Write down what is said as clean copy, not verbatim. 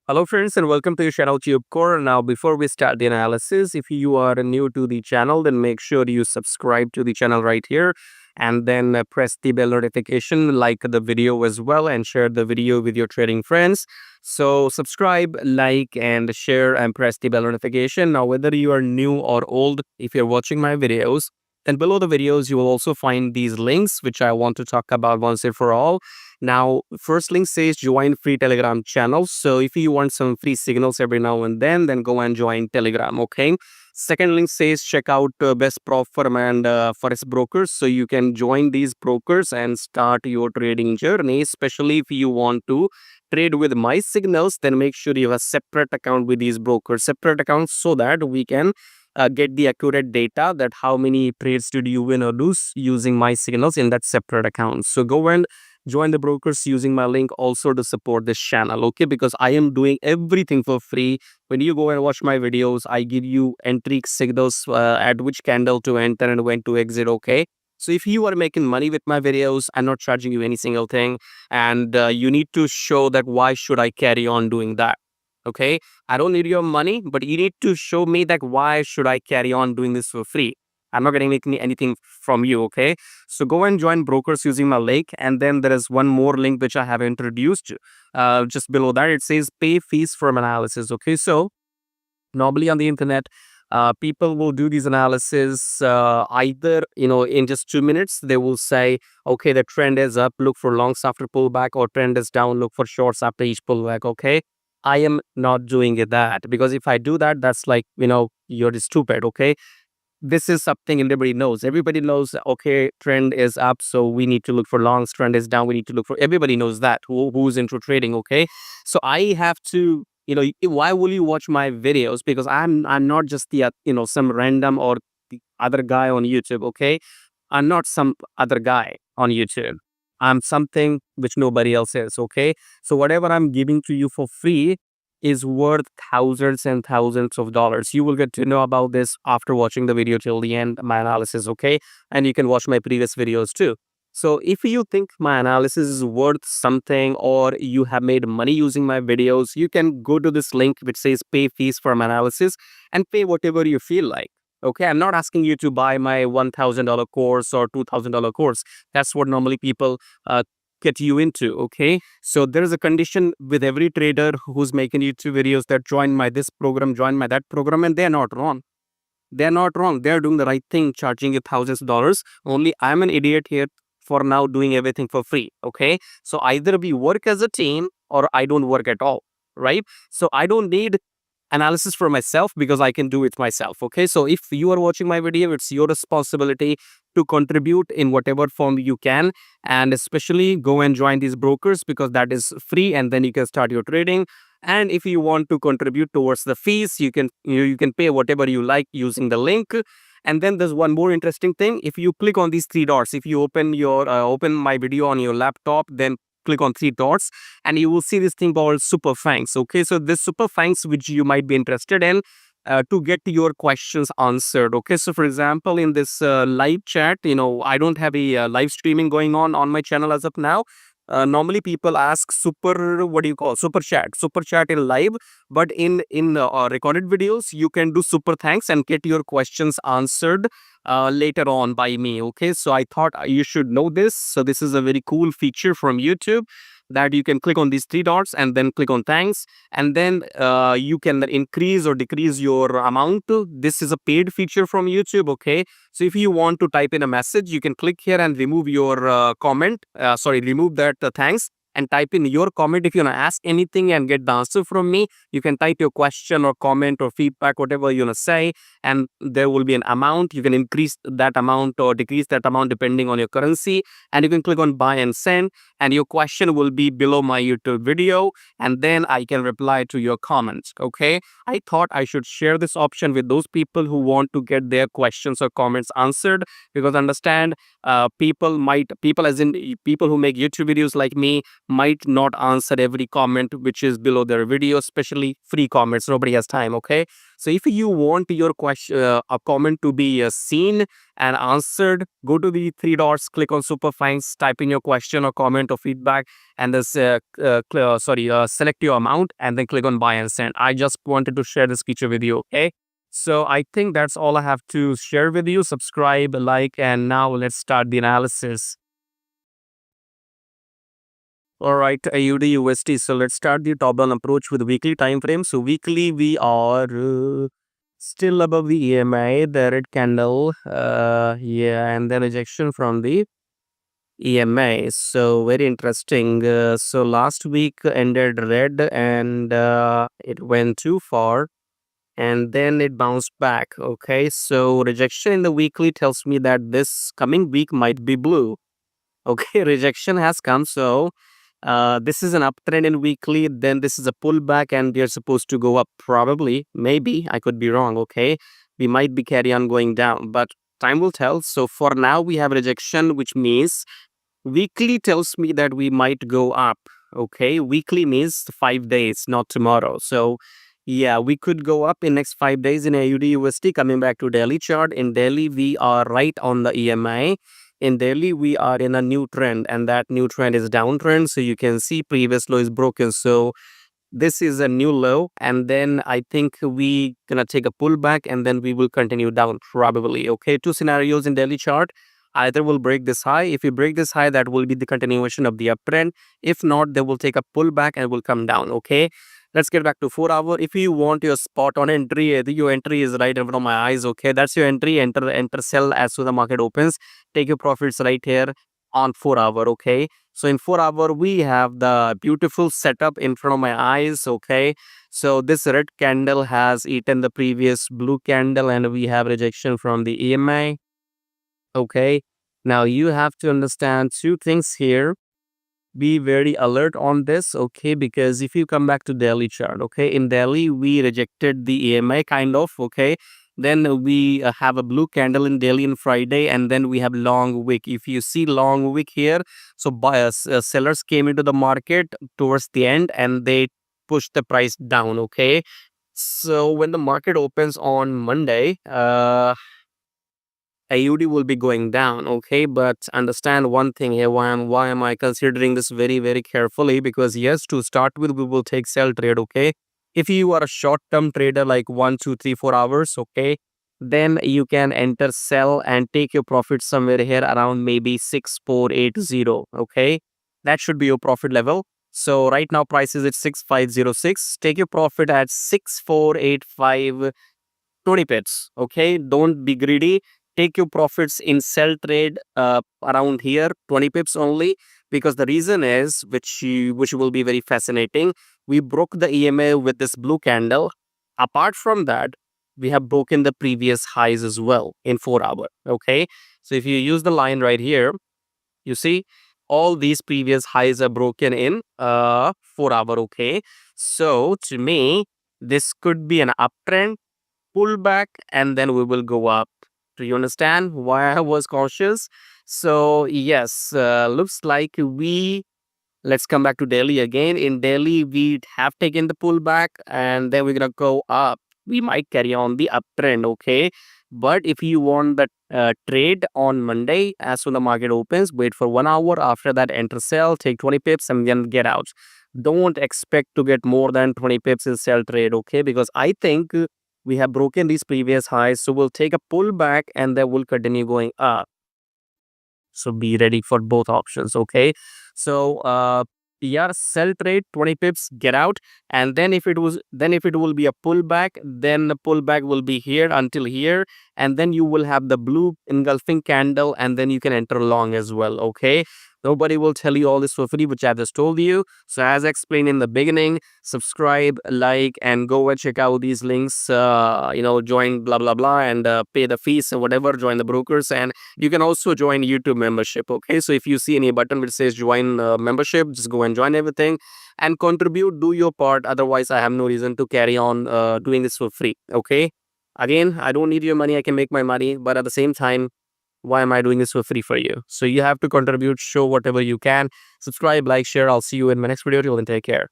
Hello friends and welcome to your channel TubeCore. Now before we start the analysis, if you are new to the channel, then make sure you subscribe to the channel right here and then press the bell notification, like the video as well and share the video with your trading friends. So subscribe, like and share and press the bell notification. Now whether you are new or old, if you're watching my videos, then below the videos you will also find these links which I want to talk about once and for all. Now, first link says join free Telegram channel. So if you want some free signals every now and then go and join Telegram, okay? Second link says check out best prop firm and Forex brokers. So you can join these brokers and start your trading journey, especially if you want to trade with my signals, then make sure you have a separate account with these brokers, separate accounts so that we can get the accurate data that how many trades did you win or lose using my signals in that separate account. So go and join the brokers using my link also to support this channel, okay? Because I am doing everything for free. When you go and watch my videos, I give you entry signals at which candle to enter and when to exit, okay? So if you are making money with my videos, I'm not charging you any single thing, and you need to show that why should I carry on doing that, okay? I don't need your money, but you need to show me that why should I carry on doing this for free. I'm not getting anything from you, okay? So go and join brokers using my link. And then there is one more link which I have introduced. Just below that, it says pay fees from analysis, okay? So normally on the internet, people will do these analysis either, in just 2 minutes. They will say, okay, the trend is up, look for longs after pullback, or trend is down, look for shorts after each pullback, okay? I am not doing that because if I do that, that's like, you're stupid, okay? This is something everybody knows. Everybody knows, okay, trend is up, so we need to look for longs. Trend is down, we need to look for. Everybody knows that who's into trading, okay? So I have to, why will you watch my videos? Because I'm not just the some random or the other guy on YouTube, okay? I'm not some other guy on YouTube. I'm something which nobody else is, okay? So whatever I'm giving to you for free is worth thousands and thousands of dollars. You will get to know about this after watching the video till the end, my analysis, okay? And you can watch my previous videos too. So if you think my analysis is worth something or you have made money using my videos, you can go to this link which says pay fees for my analysis and pay whatever you feel like. Okay, I'm not asking you to buy my $1,000 course or $2,000 course. That's what normally people get you into, okay? So there is a condition with every trader who's making YouTube videos that join my this program, join my that program, and they're not wrong. They're not wrong. They're doing the right thing, charging you thousands of dollars. Only I'm an idiot here for now doing everything for free, okay? So either we work as a team or I don't work at all, right? So I don't need analysis for myself because I can do it myself, okay? So if you are watching my video, it's your responsibility to contribute in whatever form you can, and especially go and join these brokers because that is free and then you can start your trading. And if you want to contribute towards the fees, you can you can pay whatever you like using the link. And then there's one more interesting thing. If you click on these three dots, if you open my video on your laptop, then click on three dots and you will see this thing called super fangs, okay? So this super fangs which you might be interested in to get your questions answered, okay? So for example, in this live chat, I don't have a live streaming going on my channel as of now. Normally people ask what do you call super chat in live, but in recorded videos you can do super thanks and get your questions answered later on by me, okay? So I thought you should know this. So this is a very cool feature from YouTube that you can click on these three dots and then click on thanks, and then you can increase or decrease your amount. This is a paid feature from YouTube, okay? So if you want to type in a message, you can click here and remove your remove that thanks, and type in your comment. If you want to ask anything and get the answer from me, you can type your question or comment or feedback, whatever you want to say, and there will be an amount. You can increase that amount or decrease that amount depending on your currency, and you can click on buy and send, and your question will be below my YouTube video, and then I can reply to your comments, okay? I thought I should share this option with those people who want to get their questions or comments answered, because understand, people as in people who make YouTube videos like me might not answer every comment which is below their video, especially free comments. Nobody has time. Okay, so if you want your question, a comment to be seen and answered, go to the three dots, click on super fines, type in your question or comment or feedback, and then select your amount and then click on buy and send. I just wanted to share this feature with you. Okay, so I think that's all I have to share with you. Subscribe, like, and now let's start the analysis. All right, AUDUSD. So let's start the top down approach with weekly time frame. So weekly we are still above the EMI, the red candle, yeah, and then rejection from the EMI. So very interesting. So last week ended red and it went too far and then it bounced back. Okay, so rejection in the weekly tells me that this coming week might be blue. Okay, rejection has come. So this is an uptrend in weekly, then this is a pullback and we are supposed to go up probably, maybe, I could be wrong. Okay, we might be carry on going down, but time will tell. So for now we have rejection, which means weekly tells me that we might go up. Okay, weekly means 5 days, not tomorrow. So yeah, we could go up in next 5 days in AUD Coming back to daily chart, in daily we are right on the EMI. In daily we are in a new trend and that new trend is downtrend. So you can see previous low is broken. So this is a new low and then I think we gonna take a pullback and then we will continue down probably. Okay, two scenarios in daily chart. Either will break this high. If we break this high, that will be the continuation of the uptrend. If not, they will take a pullback and will come down. Okay, let's get back to 4 hour. If you want your spot on entry, your entry is right in front of my eyes. Okay, that's your entry. Enter sell as soon as the market opens. Take your profits right here on 4 hour. Okay, so in 4 hour we have the beautiful setup in front of my eyes. Okay, so this red candle has eaten the previous blue candle and we have rejection from the EMI. Okay, now you have to understand two things here. Be very alert on this. Okay, because if you come back to daily chart, okay, in daily we rejected the EMI kind of. Okay, then we have a blue candle in daily and Friday, and then we have long wick. If you see long wick here, so buyers, sellers came into the market towards the end and they pushed the price down. Okay, so when the market opens on Monday, AUD will be going down. Okay, but understand one thing here. Why am I considering this very carefully? Because yes, to start with, we will take sell trade. Okay, if you are a short term trader like 1, 2, 3, 4 hours, okay, then you can enter sell and take your profit somewhere here around maybe 6480. Okay, that should be your profit level. So right now price is at 6506. Take your profit at 6485, 20 pips. Okay, don't be greedy. Take your profits in sell trade around here, 20 pips only, because the reason is, which will be very fascinating, we broke the EMA with this blue candle. Apart from that, we have broken the previous highs as well in 4 hour. Okay, so if you use the line right here, you see all these previous highs are broken in 4 hour. Okay, so to me this could be an uptrend, pull back, and then we will go up. Do you understand why I was cautious? So yes, looks like let's come back to Delhi again. In Delhi, we have taken the pullback and then we're gonna go up. We might carry on the uptrend. Okay, but if you want the trade on Monday, as soon the market opens, wait for 1 hour. After that, enter sell, take 20 pips, and then get out. Don't expect to get more than 20 pips in sell trade. Okay, because I think we have broken these previous highs, so we'll take a pullback and then we'll continue going up. So be ready for both options. Okay, so yeah, sell trade 20 pips, get out, and then if it will be a pullback, then the pullback will be here until here, and then you will have the blue engulfing candle, and then you can enter long as well. Okay, nobody will tell you all this for free, which I just told you. So as I explained in the beginning, subscribe, like, and go and check out these links. Join blah blah blah and pay the fees and whatever, join the brokers, and you can also join YouTube membership. Okay, so if you see any button which says join membership, just go and join everything and contribute, do your part. Otherwise I have no reason to carry on doing this for free. Okay, again, I don't need your money, I can make my money, but at the same time, why am I doing this for free for you? So you have to contribute, show whatever you can. Subscribe, like, share. I'll see you in my next video. Till then, take care.